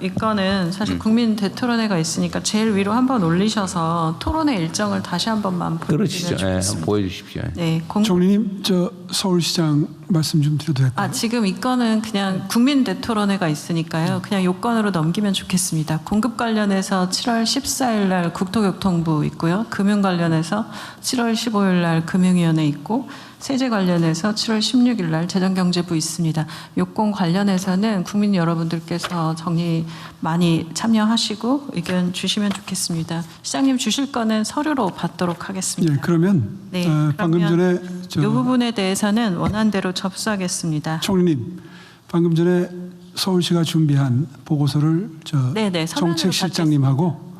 이 건은 사실 국민 대토론회가 있으니까 제일 위로 한번 올리셔서 토론회 일정을 다시 한 번만 그러시죠. 보여주시면 예, 좋겠습니다. 보여주십시오. 네, 총리님, 저 서울시장 말씀 좀 드려도 될까요? 지금 이 건은 그냥 국민 대토론회가 있으니까요. 그냥 요건으로 넘기면 좋겠습니다. 공급 관련해서 7월 14일 날 국토교통부 있고요. 금융 관련해서 7월 15일 날 금융위원회 있고 세제 관련해서 7월 16일 날 재정경제부 있습니다. 요건 관련해서는 국민 여러분들께서 정리 많이 참여하시고 의견 주시면 좋겠습니다. 시장님 주실 거는 서류로 받도록 하겠습니다. 예, 그러면 네, 방금 전에 이 부분에 대해서는 원안대로 접수하겠습니다. 총리님, 방금 전에 서울시가 준비한 보고서를 네네, 서면으로 정책실장님하고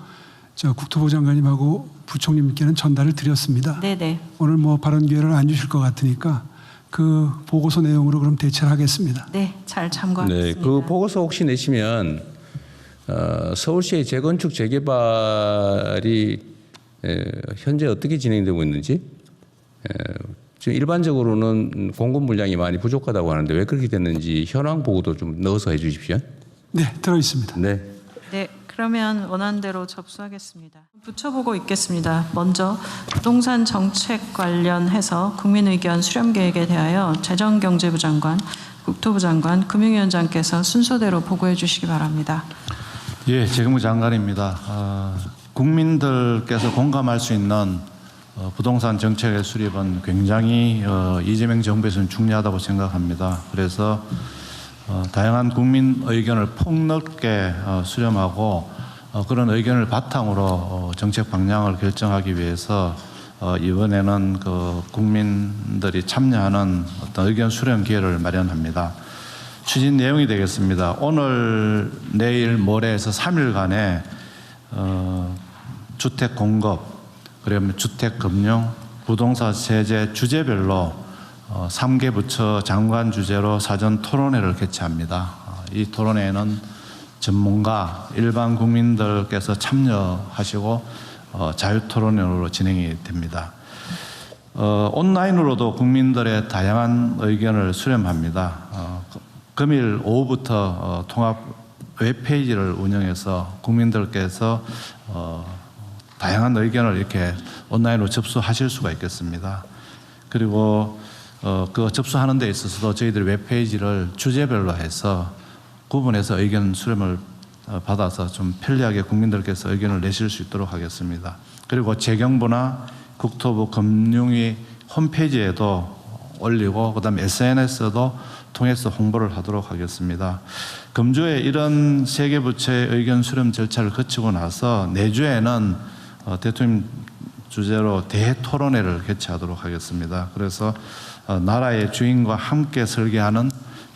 국토부 장관님하고 부총님께는 전달을 드렸습니다. 네네. 오늘 뭐 발언 기회를 안 주실 것 같으니까 그 보고서 내용으로 그럼 대체를 하겠습니다. 네, 잘 네, 참고하겠습니다. 그 보고서 혹시 내시면 서울시의 재건축 재개발이 현재 어떻게 진행되고 있는지 지금 일반적으로는 공급 물량이 많이 부족하다고 하는데 왜 그렇게 됐는지 현황 보고도 좀 넣어서 해주십시오. 네, 들어 있습니다. 네. 네, 그러면 원안대로 접수하겠습니다. 붙여보고 있겠습니다. 먼저 부동산 정책 관련해서 국민 의견 수렴 계획에 대하여 재정경제부 장관, 국토부 장관, 금융위원장께서 순서대로 보고해 주시기 바랍니다. 예, 재경부 장관입니다. 국민들께서 공감할 수 있는 부동산 정책의 수립은 굉장히 이재명 정부에서는 중요하다고 생각합니다. 그래서 다양한 국민 의견을 폭넓게 수렴하고 그런 의견을 바탕으로 정책 방향을 결정하기 위해서 이번에는 그 국민들이 참여하는 어떤 의견 수렴 기회를 마련합니다. 추진 내용이 되겠습니다. 오늘, 내일, 모레에서 3일간에 주택 공급, 그러면 주택 금융, 부동산 세제 주제별로 3개 부처 장관 주재로 사전 토론회를 개최합니다. 이 토론회에는 전문가, 일반 국민들께서 참여하시고 자유토론으로 진행이 됩니다. 온라인으로도 국민들의 다양한 의견을 수렴합니다. 금일 오후부터 통합 웹페이지를 운영해서 국민들께서 다양한 의견을 이렇게 온라인으로 접수하실 수가 있겠습니다. 그리고 그 접수하는 데 있어서도 저희들 웹페이지를 주제별로 해서 구분해서 의견 수렴을 받아서 좀 편리하게 국민들께서 의견을 내실 수 있도록 하겠습니다. 그리고 재경부나 국토부 금융위 홈페이지에도 올리고 그다음에 SNS도 통해서 홍보를 하도록 하겠습니다. 금주에 이런 세 개 부처의 의견 수렴 절차를 거치고 나서 내주에는 대통령 주재로 대토론회를 개최하도록 하겠습니다. 그래서 나라의 주인과 함께 설계하는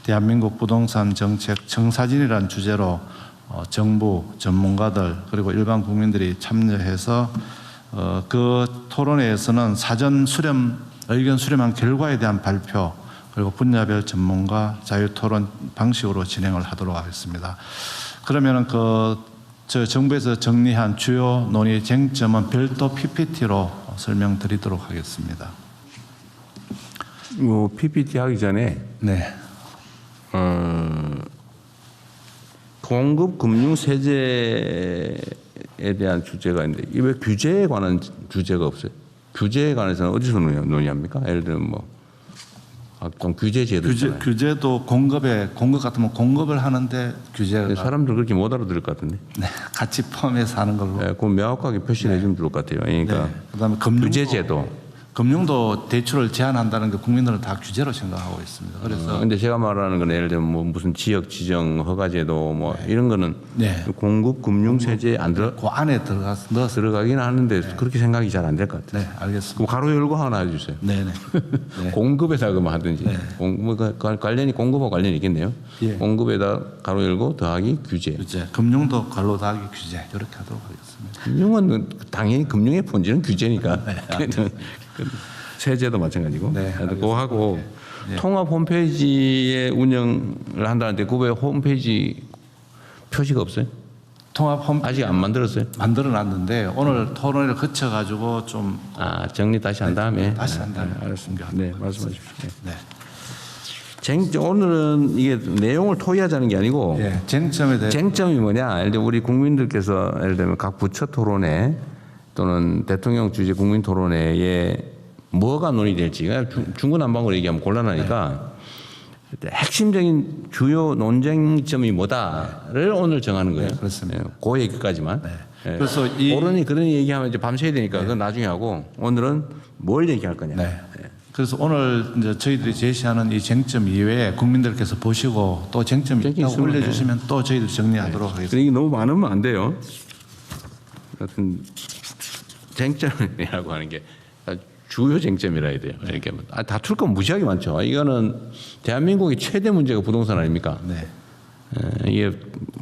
대한민국 부동산 정책 청사진이라는 주제로 정부, 전문가들 그리고 일반 국민들이 참여해서 그 토론회에서는 사전 수렴, 의견 수렴한 결과에 대한 발표 그리고 분야별 전문가 자유토론 방식으로 진행을 하도록 하겠습니다. 그러면은 저 정부에서 정리한 주요 논의 쟁점은 별도 PPT로 설명드리도록 하겠습니다. PPT 하기 전에 네. 공급 금융 세제에 대한 주제가 있는데 이 왜 규제에 관한 주제가 없어요? 규제에 관해서는 어디서 논의합니까? 예를 들면 뭐 어떤 규제 제도 있잖아요. 규제도 공급 같으면 공급을 하는데 규제가 사람들 그렇게 못 알아들을 것 같은데. 네, 같이 포함해서 하는 걸로. 네, 그건 명확하게 표시를 해주면 좋을 것 같아요. 그러니까 그다음에 규제 제도. 금융도 대출을 제한한다는 게 국민들은 다 규제로 생각하고 있습니다. 그래서 근데 제가 말하는 건 예를 들면 뭐 무슨 지역 지정 허가제도 뭐 이런 거는 공급 금융 세제에 안 들어 그 안에 넣어서 들어가긴 하는데 그렇게 생각이 잘 안 될 것 같아요. 네, 알겠습니다. 그럼 가로 열고 하나 해주세요. 네네. 공급에다 그만 하든지. 관련이 공급하고 관련이 있겠네요. 예. 공급에다 가로 열고 더하기 규제. 규제. 금융도 관로 더하기 규제 이렇게 하도록 하겠습니다. 금융은 당연히 금융의 본질은 규제니까. 세제도 마찬가지고. 네, 그거 하고 통합 홈페이지에 운영을 한다는데 그 왜 홈페이지 표시가 없어요? 통합 아직 안 만들었어요? 만들어놨는데 오늘 토론회를 거쳐가지고 좀 정리 다시 한 다음에. 다시 한 다음에 알았습니다. 네, 말씀하십시오. 네. 오늘은 이게 내용을 토의하자는 게 아니고 예, 쟁점에 대해 쟁점이 뭐냐? 예를 들어 우리 국민들께서 예를 들면 각 부처 토론회 또는 대통령 주재 국민 토론회에 뭐가 논의될지 중구난방으로 얘기하면 곤란하니까 핵심적인 주요 논쟁점이 뭐다를 오늘 정하는 거예요. 네, 그렇습니다. 그 얘기까지만. 네. 예. 그래서 이 그런 얘기하면 이제 밤새야 되니까 그건 나중에 하고 오늘은 뭘 얘기할 거냐. 네. 그래서 오늘 이제 저희들이 제시하는 이 쟁점 이외에 국민들께서 보시고 또 쟁점이 쟁점이 있다고 있으면 올려주시면 또 저희들 정리하도록 하겠습니다. 이게 너무 많으면 안 돼요. 하여튼 쟁점이라고 하는 게 주요 쟁점이라 해야 돼요. 이렇게 다툴 건 무지하게 많죠. 이거는 대한민국의 최대 문제가 부동산 아닙니까? 네. 이게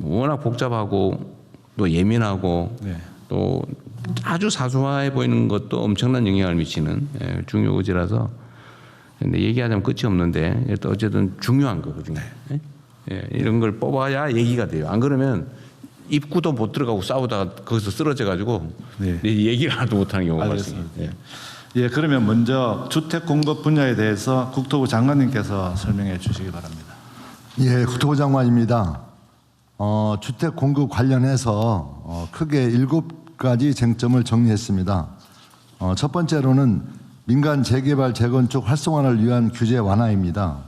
워낙 복잡하고 또 예민하고 네. 또 아주 사소해 보이는 것도 엄청난 영향을 미치는 중요 의제라서 근데 얘기하자면 끝이 없는데 또 어쨌든 중요한 거 그중에 이런 걸 뽑아야 얘기가 돼요. 안 그러면 입구도 못 들어가고 싸우다가 거기서 쓰러져 가지고 네. 얘기를 하나도 못하는 경우가 알겠습니다. 발생해요. 예, 그러면 먼저 주택 공급 분야에 대해서 국토부 장관님께서 설명해 주시기 바랍니다. 예, 국토부 장관입니다. 주택 공급 관련해서 크게 7가지 쟁점을 정리했습니다. 첫 번째로는 민간 재개발 재건축 활성화를 위한 규제 완화입니다.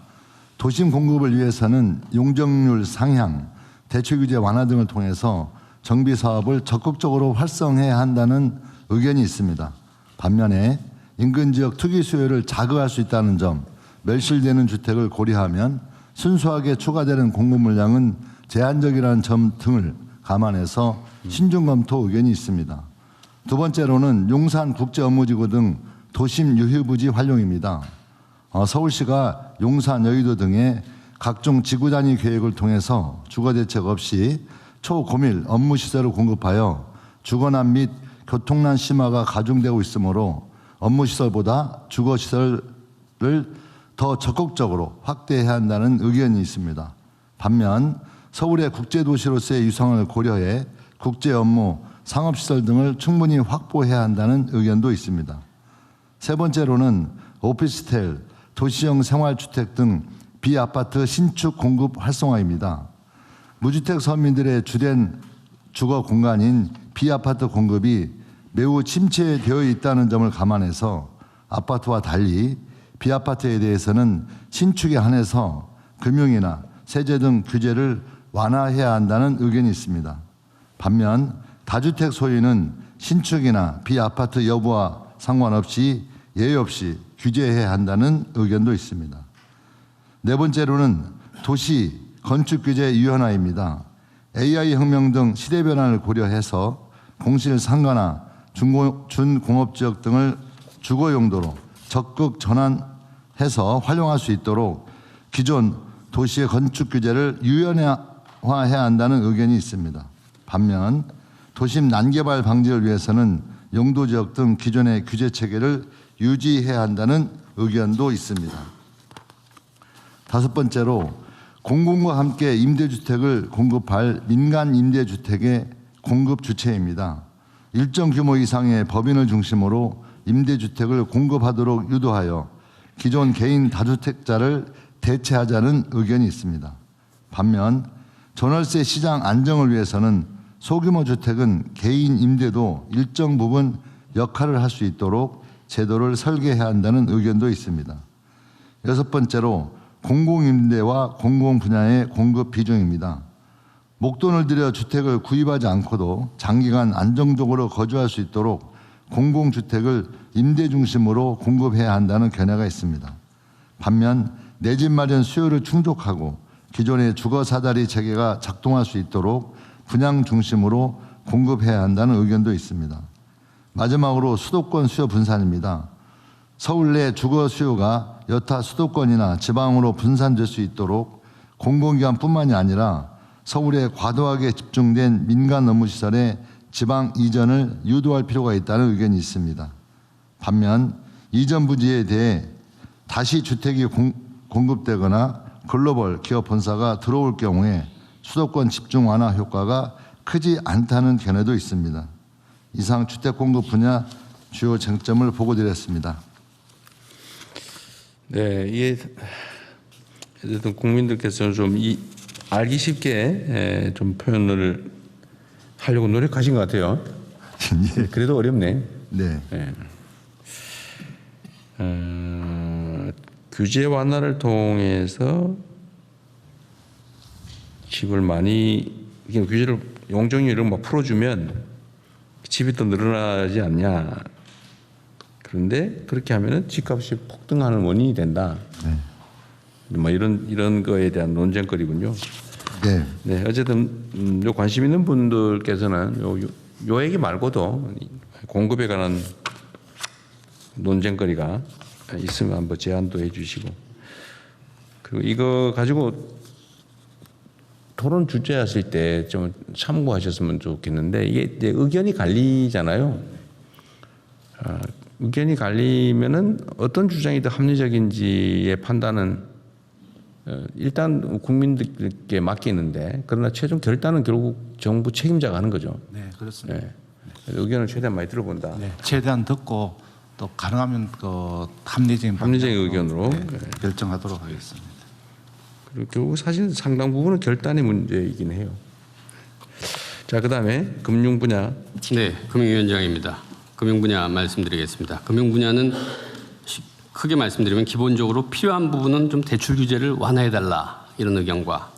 도심 공급을 위해서는 용적률 상향, 대출 규제 완화 등을 통해서 정비 사업을 적극적으로 활성화해야 한다는 의견이 있습니다. 반면에 인근 지역 투기 수요를 자극할 수 있다는 점, 멸실되는 주택을 고려하면 순수하게 추가되는 공급 물량은 제한적이라는 점 등을 감안해서 신중 검토 의견이 있습니다. 두 번째로는 용산 국제업무지구 등 도심 유휴부지 활용입니다. 서울시가 용산, 여의도 등의 각종 지구 단위 계획을 통해서 주거 대책 없이 초고밀 업무시설을 공급하여 주거난 및 교통난 심화가 가중되고 있으므로 업무시설보다 주거시설을 더 적극적으로 확대해야 한다는 의견이 있습니다. 반면 서울의 국제도시로서의 유상을 고려해 국제 업무, 상업시설 등을 충분히 확보해야 한다는 의견도 있습니다. 세 번째로는 오피스텔, 도시형 생활주택 등 비아파트 신축 공급 활성화입니다. 무주택 서민들의 주된 주거 공간인 비아파트 공급이 매우 침체되어 있다는 점을 감안해서 아파트와 달리 비아파트에 대해서는 신축에 한해서 금융이나 세제 등 규제를 완화해야 한다는 의견이 있습니다. 반면 다주택 소유는 신축이나 비아파트 여부와 상관없이 예외 없이 규제해야 한다는 의견도 있습니다. 네 번째로는 도시 건축규제 유연화입니다. AI 혁명 등 시대 변화를 고려해서 공실 상가나 준공업지역 등을 주거 용도로 적극 전환해서 활용할 수 있도록 기존 도시의 건축규제를 유연화해야 한다는 의견이 있습니다. 반면 도심 난개발 방지를 위해서는 용도지역 등 기존의 규제 체계를 유지해야 한다는 의견도 있습니다. 다섯 번째로 공공과 함께 임대주택을 공급할 민간 임대주택의 공급 주체입니다. 일정 규모 이상의 법인을 중심으로 임대주택을 공급하도록 유도하여 기존 개인 다주택자를 대체하자는 의견이 있습니다. 반면 전월세 시장 안정을 위해서는 소규모 주택은 개인 임대도 일정 부분 역할을 할 수 있도록 제도를 설계해야 한다는 의견도 있습니다. 여섯 번째로 공공임대와 공공분야의 공급 비중입니다. 목돈을 들여 주택을 구입하지 않고도 장기간 안정적으로 거주할 수 있도록 공공주택을 임대 중심으로 공급해야 한다는 견해가 있습니다. 반면 내 집 마련 수요를 충족하고 기존의 주거사다리 체계가 작동할 수 있도록 분양 중심으로 공급해야 한다는 의견도 있습니다. 마지막으로 수도권 수요 분산입니다. 서울 내 주거 수요가 여타 수도권이나 지방으로 분산될 수 있도록 공공기관뿐만이 아니라 서울에 과도하게 집중된 민간 업무시설의 지방 이전을 유도할 필요가 있다는 의견이 있습니다. 반면 이전 부지에 대해 다시 주택이 공급되거나 글로벌 기업 본사가 들어올 경우에 수도권 집중 완화 효과가 크지 않다는 견해도 있습니다. 이상 주택 공급 분야 주요 쟁점을 보고드렸습니다. 네, 이게 어쨌든 국민들께서 좀 알기 쉽게 좀 표현을 하려고 노력하신 것 같아요. 예. 그래도 어렵네. 네. 예. 규제 완화를 통해서 집을 많이 규제를 용적률 이런 거 풀어주면 집이 더 늘어나지 않냐. 그런데 그렇게 하면은 집값이 폭등하는 원인이 된다. 네. 뭐 이런 거에 대한 논쟁거리군요. 네. 네, 어쨌든 요 관심 있는 분들께서는 요 얘기 말고도 공급에 관한 논쟁거리가 있으면 한번 제안도 해주시고, 그리고 이거 가지고 토론 주제하실 때 좀 참고하셨으면 좋겠는데, 이게 이제 의견이 갈리잖아요. 의견이 갈리면은 어떤 주장이 더 합리적인지의 판단은 일단 국민들께 맡기는데, 그러나 최종 결단은 결국 정부 책임자가 하는 거죠. 네, 그렇습니다. 네. 의견을 최대한 많이 들어본다. 네, 최대한 듣고 또 가능하면 그 합리적인 의견으로 결정하도록 하겠습니다. 그리고 결국 사실 상당 부분은 결단의 문제이긴 해요. 자, 그다음에 금융 분야. 네, 금융위원장입니다. 금융 분야 말씀드리겠습니다. 금융 분야는 크게 말씀드리면 기본적으로 필요한 부분은 좀 대출 규제를 완화해달라 이런 의견과,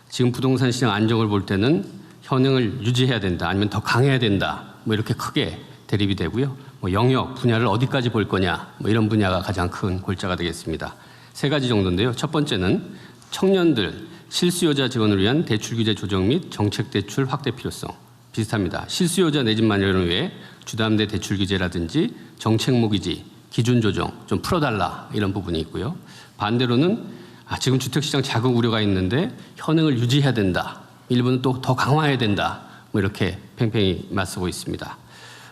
지금 부동산 시장 안정을 볼 때는 현행을 유지해야 된다 아니면 더 강해야 된다 뭐 이렇게 크게 대립이 되고요. 뭐 영역 분야를 어디까지 볼 거냐 뭐 이런 분야가 가장 큰 골자가 되겠습니다. 세 가지 정도인데요. 첫 번째는 청년들 실수요자 지원을 위한 대출 규제 조정 및 정책 대출 확대 필요성 비슷합니다. 실수요자 내 집 마련을 위해 주담대 대출 규제라든지 정책 모기지 기준 조정 좀 풀어달라 이런 부분이 있고요. 반대로는 지금 주택시장 자극 우려가 있는데 현행을 유지해야 된다. 일부는 또 더 강화해야 된다. 뭐 이렇게 팽팽히 맞서고 있습니다.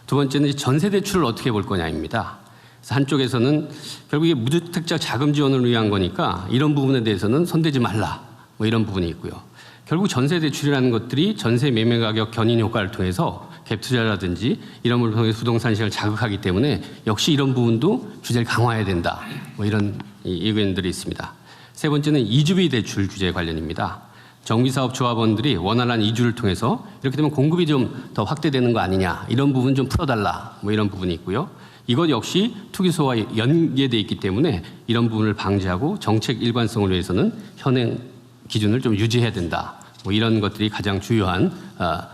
두 번째는 전세 대출을 어떻게 볼 거냐입니다. 그래서 한쪽에서는 결국 이게 무주택자 자금 지원을 위한 거니까 이런 부분에 대해서는 손대지 말라. 뭐 이런 부분이 있고요. 결국 전세 대출이라는 것들이 전세 매매 가격 견인 효과를 통해서 갭 투자라든지 이런 걸 통해서 부동산 시장을 자극하기 때문에 역시 이런 부분도 규제를 강화해야 된다. 뭐 이런 의견들이 있습니다. 세 번째는 이주비 대출 규제 관련입니다. 정비사업 조합원들이 원활한 이주를 통해서 이렇게 되면 공급이 좀 더 확대되는 거 아니냐 이런 부분 좀 풀어달라 뭐 이런 부분이 있고요. 이것 역시 투기소와 연계되어 있기 때문에 이런 부분을 방지하고 정책 일관성을 위해서는 현행 기준을 좀 유지해야 된다. 뭐 이런 것들이 가장 주요한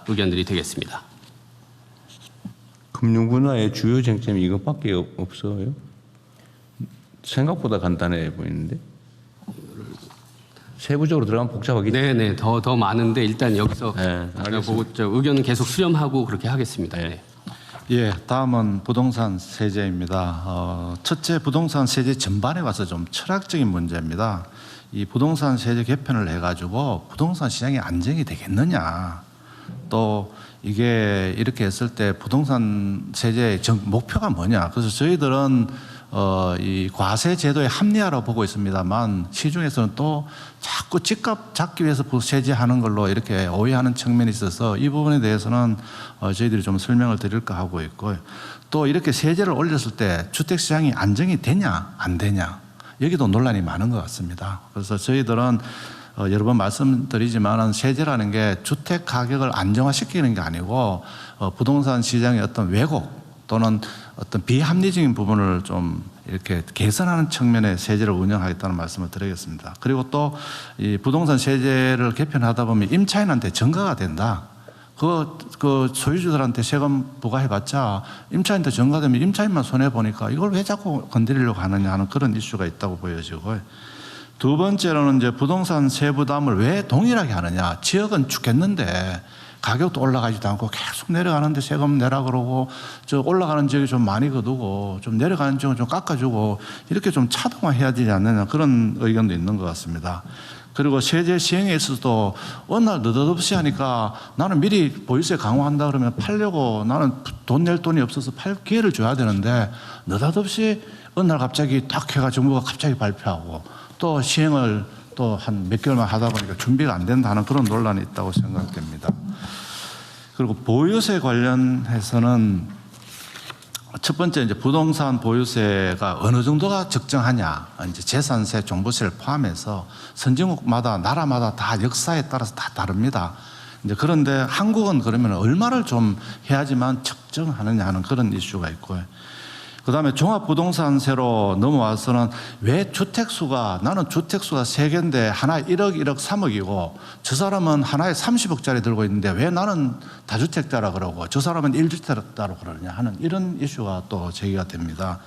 의견들이 되겠습니다. 금융 분야의 주요 쟁점이 이것밖에 없어요. 생각보다 간단해 보이는데. 세부적으로 들어가면 복잡하겠죠. 네네 더 많은데 일단 여기서 네, 보고 의견은 계속 수렴하고 그렇게 하겠습니다. 네. 예, 다음은 부동산 세제입니다. 첫째, 부동산 세제 전반에 와서 좀 철학적인 문제입니다. 이 부동산 세제 개편을 해가지고 부동산 시장이 안정이 되겠느냐, 또 이게 이렇게 했을 때 부동산 세제의 목표가 뭐냐. 그래서 저희들은 이 과세 제도의 합리화로 보고 있습니다만 시중에서는 또 자꾸 집값 잡기 위해서 세제하는 걸로 이렇게 오해하는 측면이 있어서 이 부분에 대해서는 저희들이 좀 설명을 드릴까 하고 있고요. 또 이렇게 세제를 올렸을 때 주택시장이 안정이 되냐 안 되냐 여기도 논란이 많은 것 같습니다. 그래서 저희들은 여러 번 말씀드리지만 세제라는 게 주택 가격을 안정화시키는 게 아니고 부동산 시장의 어떤 왜곡 또는 어떤 비합리적인 부분을 좀 이렇게 개선하는 측면의 세제를 운영하겠다는 말씀을 드리겠습니다. 그리고 또 이 부동산 세제를 개편하다 보면 임차인한테 전가가 된다. 그 소유주들한테 세금 부과해봤자 임차인한테 전가되면 임차인만 손해 보니까 이걸 왜 자꾸 건드리려고 하느냐 하는 그런 이슈가 있다고 보여지고요. 두 번째로는 이제 부동산 세부담을 왜 동일하게 하느냐. 지역은 죽겠는데 가격도 올라가지도 않고 계속 내려가는데 세금 내라 그러고 저 올라가는 지역이 좀 많이 거두고 좀 내려가는 지역은 좀 깎아주고 이렇게 좀 차등화해야 되지 않느냐 그런 의견도 있는 것 같습니다. 그리고 세제 시행에 있어서도 어느 날 느닷없이 하니까 나는 미리 보유세 강화한다 그러면 팔려고 나는 돈 낼 돈이 없어서 팔 기회를 줘야 되는데 느닷없이 어느 날 갑자기 딱 해가 정부가 갑자기 발표하고 또 시행을 또 한 몇 개월만 하다 보니까 준비가 안 된다는 그런 논란이 있다고 생각됩니다. 그리고 보유세 관련해서는 첫 번째 이제 부동산 보유세가 어느 정도가 적정하냐, 이제 재산세, 종부세를 포함해서 선진국마다 나라마다 다 역사에 따라서 다 다릅니다. 이제 그런데 한국은 그러면 얼마를 좀 해야지만 적정하느냐 하는 그런 이슈가 있고요. 그다음에 종합부동산세로 넘어와서는 왜 주택수가, 나는 주택수가 3개인데 하나에 1억, 1억, 3억이고 저 사람은 하나에 30억짜리 들고 있는데 왜 나는 다주택자라 그러고 저 사람은 1주택자라고 그러느냐 하는 이런 이슈가 또 제기가 됩니다.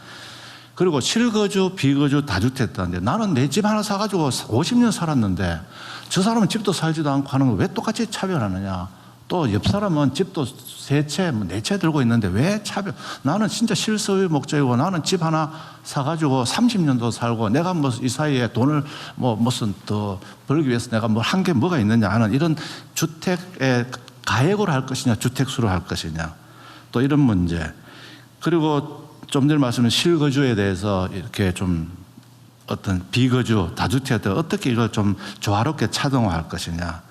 그리고 실거주, 비거주, 다주택자인데 나는 내 집 하나 사가지고 50년 살았는데 저 사람은 집도 살지도 않고 하는 거 왜 똑같이 차별하느냐. 또 옆 사람은 집도 3채, 4채 들고 있는데 왜 차별? 나는 진짜 실소유 목적이고 나는 집 하나 사가지고 30년도 살고 내가 뭐 이 사이에 돈을 뭐 무슨 더 벌기 위해서 내가 뭐 한 게 뭐가 있느냐 하는 이런 주택에 가액으로 할 것이냐, 주택수로 할 것이냐. 또 이런 문제. 그리고 좀 전에 말씀드린 실거주에 대해서 이렇게 좀 어떤 비거주, 다주택들 어떻게 이걸 좀 조화롭게 차등화할 것이냐.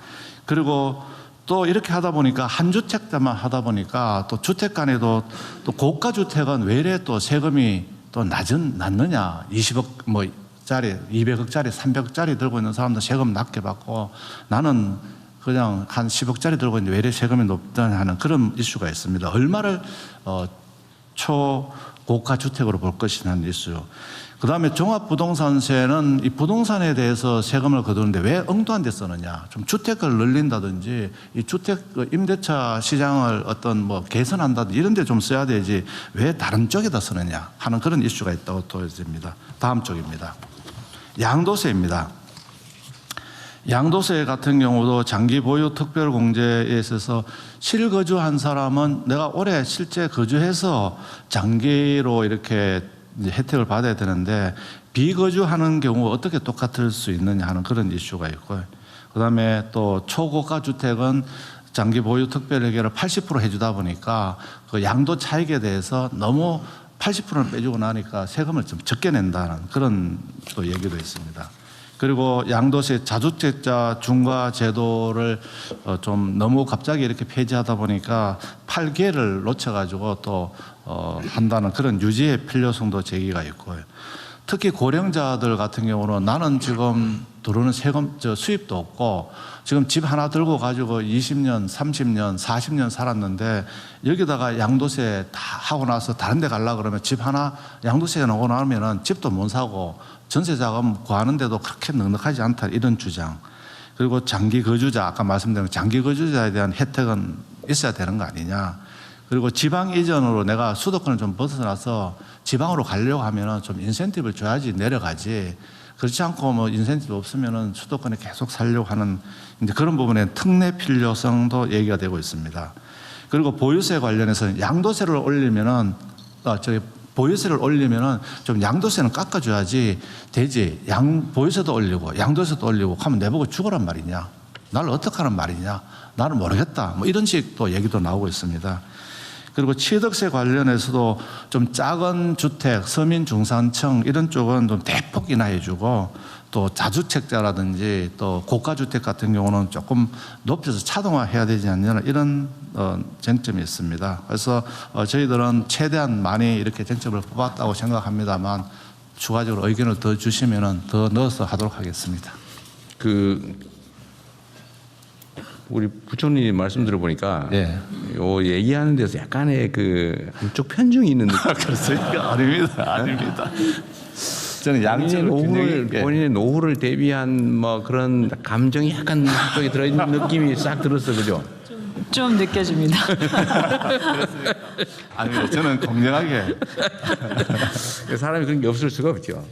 그리고 또 이렇게 하다 보니까 한 주택자만 하다 보니까 또 주택 간에도 또 고가 주택은 왜 이래 또 세금이 또 낮느냐. 20억 뭐 짜리, 200억짜리, 300억짜리 들고 있는 사람도 세금 낮게 받고 나는 그냥 한 10억짜리 들고 있는데 왜 이래 세금이 높다냐 하는 그런 이슈가 있습니다. 얼마를 초고가 주택으로 볼 것이냐는 이슈. 그 다음에 종합부동산세는 이 부동산에 대해서 세금을 거두는데 왜 엉뚱한 데 쓰느냐. 좀 주택을 늘린다든지 이 주택 임대차 시장을 어떤 뭐 개선한다든지 이런 데 좀 써야 되지 왜 다른 쪽에다 쓰느냐 하는 그런 이슈가 있다고 보여집니다. 다음 쪽입니다. 양도세입니다. 양도세 같은 경우도 장기 보유 특별 공제에 있어서 실거주한 사람은 내가 오래 실제 거주해서 장기로 이렇게 이제 혜택을 받아야 되는데 비거주하는 경우 어떻게 똑같을 수 있느냐 하는 그런 이슈가 있고요. 그다음에 또 초고가 주택은 장기 보유 특별 혜택을 80% 해주다 보니까 그 양도 차익에 대해서 너무 80%를 빼주고 나니까 세금을 좀 적게 낸다는 그런 또 얘기도 있습니다. 그리고 양도세 자주택자 중과 제도를 좀 너무 갑자기 이렇게 폐지하다 보니까 8개를 놓쳐가지고 또 한다는 그런 유지의 필요성도 제기가 있고요. 특히 고령자들 같은 경우는 나는 지금 들어오는 세금, 수입도 없고 지금 집 하나 들고 가지고 20년, 30년, 40년 살았는데 여기다가 양도세 다 하고 나서 다른 데 가려고 그러면 집 하나 양도세 나오고 나면은 집도 못 사고 전세 자금 구하는데도 그렇게 넉넉하지 않다 이런 주장. 그리고 장기 거주자, 아까 말씀드린 장기 거주자에 대한 혜택은 있어야 되는 거 아니냐. 그리고 지방 이전으로 내가 수도권을 좀 벗어나서 지방으로 가려고 하면은 좀 인센티브를 줘야지 내려가지. 그렇지 않고 뭐 인센티브 없으면은 수도권에 계속 살려고 하는 이제 그런 부분에 특례 필요성도 얘기가 되고 있습니다. 그리고 보유세 관련해서는 양도세를 올리면은 보유세를 올리면은 좀 양도세는 깎아줘야지 되지. 보유세도 올리고 양도세도 올리고 하면 내보고 죽으란 말이냐. 나를 어떻게 하는 말이냐. 나는 모르겠다. 뭐 이런 식도 얘기도 나오고 있습니다. 그리고 취득세 관련해서도 좀 작은 주택, 서민 중산층 이런 쪽은 좀 대폭 인하해주고 또 자주택자라든지 또 고가주택 같은 경우는 조금 높여서 차등화해야 되지 않느냐 이런 쟁점이 있습니다. 그래서 저희들은 최대한 많이 이렇게 쟁점을 뽑았다고 생각합니다만 추가적으로 의견을 더 주시면은 더 넣어서 하도록 하겠습니다. 우리 부총리님 말씀 들어보니까 예. 요 얘기하는 데서 약간의 그 한쪽 편중이 있는 느낌. 그렇습니까? 아닙니다. 저는 본인의 노후를 대비한 뭐 그런 감정이 약간 한쪽에 들어있는 느낌이 싹 들었어, 그죠? 좀 느껴집니다. 아닙니다. 저는 공정하게. 사람이 그런 게 없을 수가 없죠.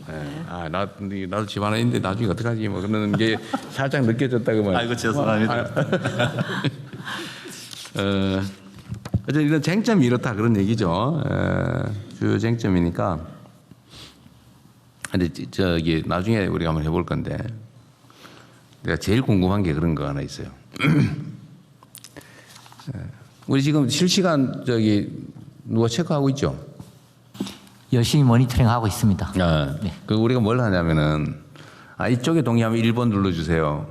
아, 나도 집 하나 있는데 나중에 어떡하지? 뭐 그런 게 살짝 느껴졌다고 말이에요. 아이고 죄송합니다. 어쨌든 이런 쟁점이 이렇다 그런 얘기죠. 주요 쟁점이니까. 근데 저기 나중에 우리가 한번 해볼 건데 내가 제일 궁금한 게 그런 거 하나 있어요. 우리 지금 실시간 누가 체크하고 있죠? 열심히 모니터링하고 있습니다. 네. 그 우리가 뭘 하냐면은 이쪽에 동의하면 1번 눌러주세요.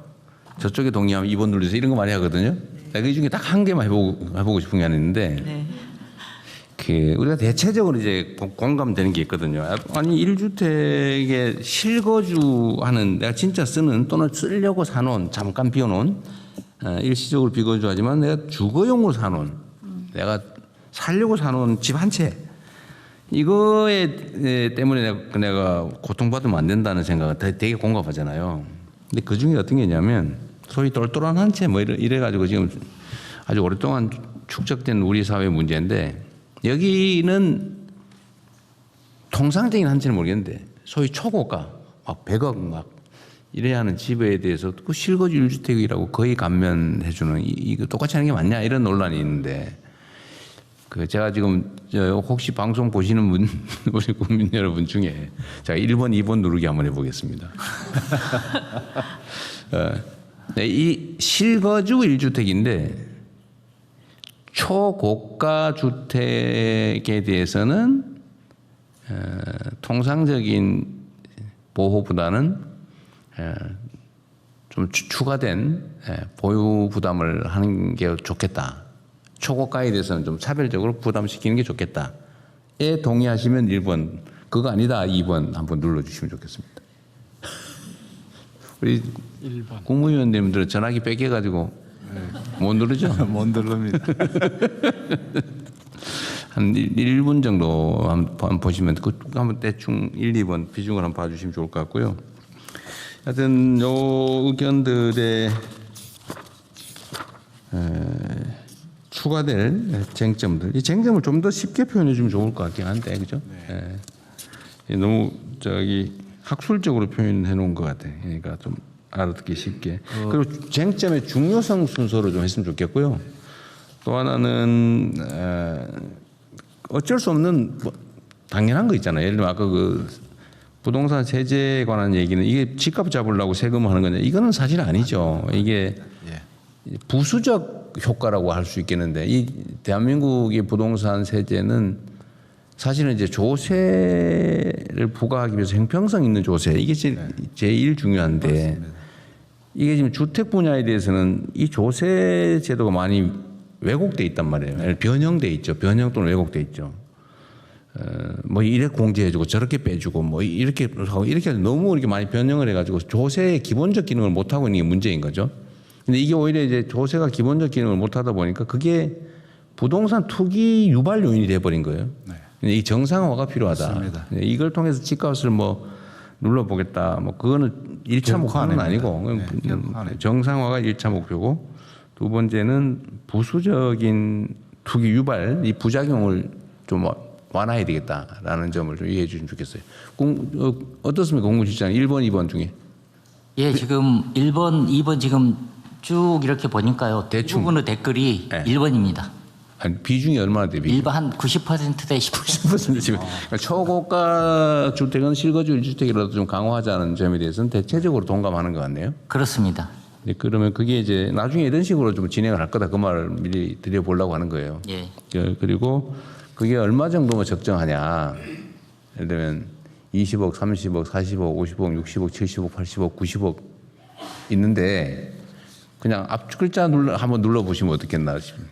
저쪽에 동의하면 2번 눌러주세요. 이런 거 많이 하거든요. 그 중에 딱 한 개만 해보고 싶은 게 하나 있는데 네. 우리가 대체적으로 이제 공감되는 게 있거든요. 아니 1주택에 실거주하는 내가 진짜 쓰는 또는 쓰려고 사놓은 잠깐 비워놓은 일시적으로 비거주하지만 내가 주거용으로 사놓은 내가 살려고 사놓은 집 한 채 이거에 때문에 내가 고통받으면 안 된다는 생각을 되게 공감하잖아요. 근데 그 중에 어떤 게 있냐면 소위 똘똘한 한 채 뭐 이래가지고 지금 아주 오랫동안 축적된 우리 사회 문제인데 여기는 통상적인 한 채는 모르겠는데 소위 초고가 막 100억 막 이래야 하는 집에 대해서 그 실거주 1주택이라고 거의 감면해주는 이거 똑같이 하는 게 맞냐 이런 논란이 있는데 그 제가 지금 혹시 방송 보시는 분 우리 국민 여러분 중에 제가 1번, 2번 누르기 한번 해보겠습니다. 네, 이 실거주 1주택인데 초고가 주택에 대해서는 통상적인 보호보다는 좀 추가된 보유 부담을 하는 게 좋겠다. 초고가에 대해서는 좀 차별적으로 부담시키는 게 좋겠다에 동의하시면 1번, 그거 아니다 2번 한번 눌러주시면 좋겠습니다. 우리 1번. 국무위원님들은 전화기 뺏겨가지고 못 누르죠? 못 누릅니다. 한 1분 정도 한번 보시면 한번 대충 1, 2번 비중을 한번 봐주시면 좋을 것 같고요. 하여튼 요 의견들의 추가될 쟁점들, 이 쟁점을 좀 더 쉽게 표현해 주면 좋을 것 같긴 한데, 그죠? 네. 너무 학술적으로 표현해 놓은 것 같아. 그러니까 좀 알아듣기 쉽게. 그리고 쟁점의 중요성 순서로 좀 했으면 좋겠고요. 또 하나는 어쩔 수 없는 뭐 당연한 거 있잖아요. 예를 들면 아까 그 부동산 세제에 관한 얘기는 이게 집값 잡으려고 세금하는 거냐? 이거는 사실 아니죠. 이게 부수적 효과라고 할 수 있겠는데 이 대한민국의 부동산 세제는 사실은 이제 조세를 부과하기 위해서 형평성 있는 조세 이게 제일 중요한데 맞습니다. 이게 지금 주택 분야에 대해서는 이 조세 제도가 많이 왜곡돼 있단 말이에요. 변형돼 있죠. 변형 또는 왜곡돼 있죠. 뭐 이래 공제해주고 저렇게 빼주고 뭐 이렇게 하고 이렇게 너무 이렇게 많이 변형을 해가지고 조세의 기본적 기능을 못 하고 있는 게 문제인 거죠. 근데 이게 오히려 이제 조세가 기본적 기능을 못 하다 보니까 그게 부동산 투기 유발 요인이 돼버린 거예요. 네. 이 정상화가 필요하다. 맞습니다. 이걸 통해서 집값을 뭐 눌러보겠다. 뭐 그거는 1차 목표는 아니고 네, 정상화가 1차 목표고 두 번째는 부수적인 투기 유발 이 부작용을 좀 완화해야 되겠다라는 점을 좀 이해해 주시면 좋겠어요. 어떻습니까? 공무실장 1번, 2번 중에. 예, 지금 1번, 2번 지금 쭉 이렇게 보니까요. 대충. 대부분의 댓글이 네. 1번입니다. 아니, 비중이 얼마나 돼? 일반 한 90%대 10%. 지금 그러니까 초고가 주택은 실거주 1주택이라도 좀 강화하자는 점에 대해서는 대체적으로 동감하는 것 같네요. 그렇습니다. 네, 그러면 그게 이제 나중에 이런 식으로 좀 진행을 할 거다 그 말을 미리 드려보려고 하는 거예요. 예. 그리고 그게 얼마 정도면 적정하냐. 예를 들면 20억, 30억, 40억, 50억, 60억, 70억, 80억, 90억 있는데 그냥 앞 글자 한번 눌러보시면 어떻겠나 싶습니다.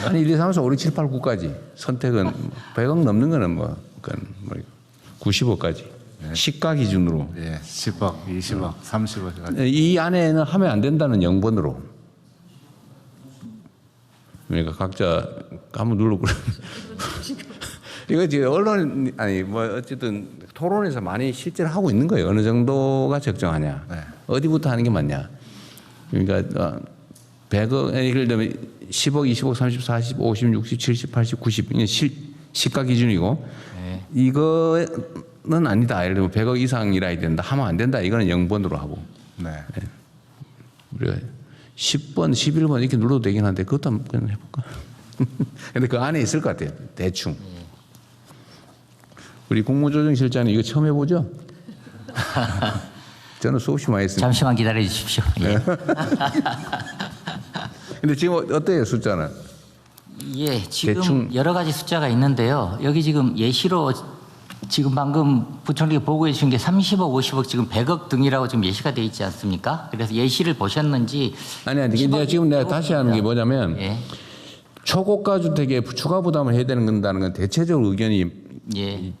아니 1, 2, 3, 4, 5, 6, 7, 8, 9까지 선택은 100억 넘는 거는 뭐 90억까지 시가 기준으로 예, 10억, 20억, 30억. 이 안에는 하면 안 된다는 0번으로 그러니까 각자 한번 눌러보라. 이거 지금 언론 아니 뭐 어쨌든 토론에서 많이 실제로 하고 있는 거예요. 어느 정도가 적정하냐, 네. 어디부터 하는 게 맞냐. 그러니까 100억 예를 들면 10억, 20억, 30, 40, 50, 60, 70, 80, 90 이게 시가 기준이고 네. 이거는 아니다. 예를 들면 100억 이상이라 해야 된다. 하면 안 된다. 이거는 0번으로 하고. 네. 우리가 10번, 11번 이렇게 눌러도 되긴 한데 그것도 한번 해볼까? 근데 그 안에 있을 것 같아요. 대충. 우리 국무조정실장님 이거 처음 해보죠? 저는 수없이 많이 했습니다. 잠시만 기다려 주십시오. 예. 근데 지금 어때요 숫자는? 예, 지금 대충. 여러 가지 숫자가 있는데요. 여기 지금 예시로 지금 방금 부총리가 보고해 주신 게 30억, 50억 지금 100억 등이라고 지금 예시가 돼 있지 않습니까? 그래서 예시를 보셨는지 아니 내가 지금 내가 다시 하는 게 뭐냐면 예. 초고가 주택에 추가 부담을 해야 된다는 건 대체적으로 의견이 예.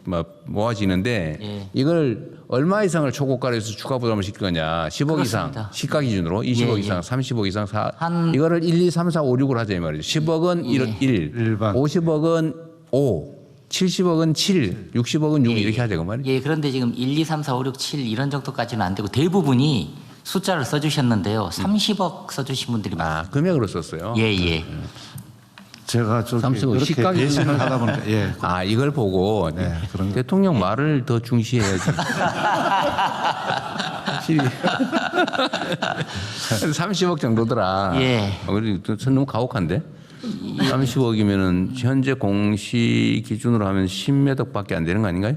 모아지는데 예. 이걸 얼마 이상을 초고가로 해서 추가 부담을 시킬 거냐. 10억 이상 그렇습니다. 시가 기준으로 20억 예, 이상, 예. 30억 이상 한- 이거를 1, 2, 3, 4, 5, 6을 하자 이 말이죠. 10억은 1, 일반. 50억은 5, 70억은 7, 60억은 6 이렇게 하자 그 말이죠. 예, 그런데 지금 1, 2, 3, 4, 5, 6, 7 이런 정도까지는 안 되고 대부분이 숫자를 써주셨는데요. 30억 써주신 분들이 많아요. 아, 금액으로 썼어요. 예, 예. 제가 좀 30억 그렇게 시가기 예시를 하다 보니까 예. 아, 이걸 보고 네, 그런 거. 대통령 말을 더 중시해야지. 확실히 30억 정도더라. 예. 그래도 너무 가혹한데? 30억이면은 현재 공시 기준으로 하면 10매덕밖에 안 되는 거 아닌가요?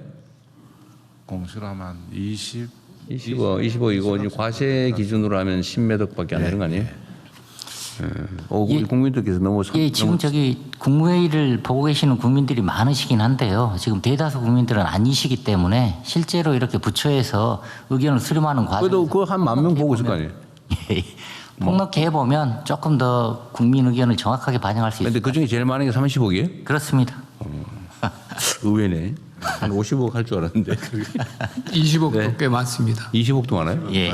공시로 하면 20억이고 이제 과세 기준으로 하면 10매덕밖에 안 되는 거 아니에요? 우리 국민들께서 너무 예, 지금 저기 국무회의를 보고 계시는 국민들이 많으시긴 한데요. 지금 대다수 국민들은 아니시기 때문에 실제로 이렇게 부처에서 의견을 수렴하는 과정. 그래도 그 한 10,000명 보고 있을 거 아니에요? 폭넓게 해보면 조금 더 국민 의견을 정확하게 반영할 수 있습니다. 근데 그 중에 제일 많은 게 30억이에요? 그렇습니다. 의외네. 한 50억 할 줄 알았는데. 20억도 꽤 많습니다. 20억도 많아요? 예.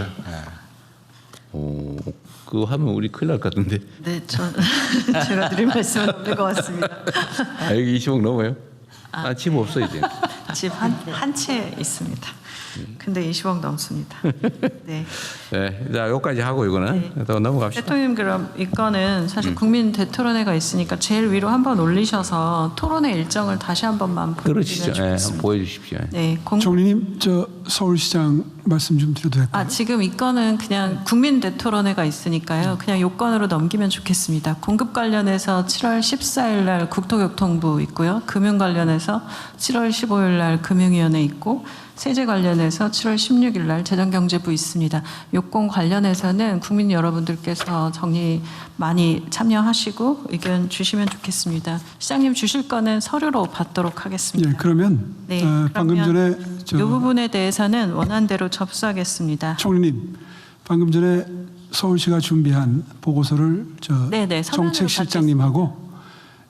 그거 하면 우리 큰일 날 것 같은데. 네, 제가 드릴 말씀은 없는 것 같습니다. 아, 여기 20억 넘어요? 집 없어 이제. 집 한 채 있습니다. 근데 20억 넘습니다. 네. 네, 자 여기까지 하고 이거는 더 넘어갑시다. 대통령 그럼 이거는 사실 국민 대토론회가 있으니까 제일 위로 한번 올리셔서 토론회 일정을 다시 한 번만 그러시죠. 보여주시면 네, 한번 좋겠습니다. 보여주십시오. 네, 총리님, 저 서울시장 말씀 좀 드려도 될까요? 지금 이거는 그냥 국민 대토론회가 있으니까요. 그냥 요건으로 넘기면 좋겠습니다. 공급 관련해서 7월 14일 날 국토교통부 있고요. 금융 관련해서 7월 15일 날 금융위원회 있고 세제 관련해서 7월 16일 날 재정경제부 있습니다. 요건 관련해서는 국민 여러분들께서 정리 많이 참여하시고 의견 주시면 좋겠습니다. 시장님 주실 거는 서류로 받도록 하겠습니다. 예, 그러면 네, 방금 그러면 전에 이 부분에 대해서는 원안대로 접수하겠습니다. 총리님, 방금 전에 서울시가 준비한 보고서를 네네, 서면으로 정책실장님하고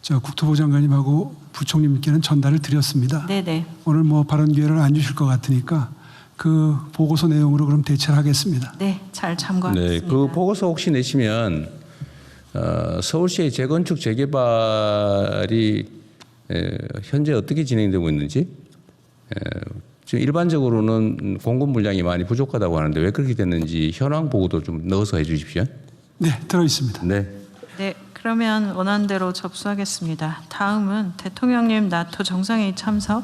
저 국토부 장관님하고 부총님께는 전달을 드렸습니다. 네네. 오늘 뭐 발언 기회를 안 주실 것 같으니까 그 보고서 내용으로 그럼 대체를 하겠습니다. 네, 잘 네, 참고하겠습니다. 그 보고서 혹시 내시면 서울시의 재건축 재개발이 현재 어떻게 진행되고 있는지 지금 일반적으로는 공급 물량이 많이 부족하다고 하는데 왜 그렇게 됐는지 현황 보고도 좀 넣어서 해주십시오. 네, 들어 있습니다. 네. 네, 그러면 원안대로 접수하겠습니다. 다음은 대통령님 나토 정상회의 참석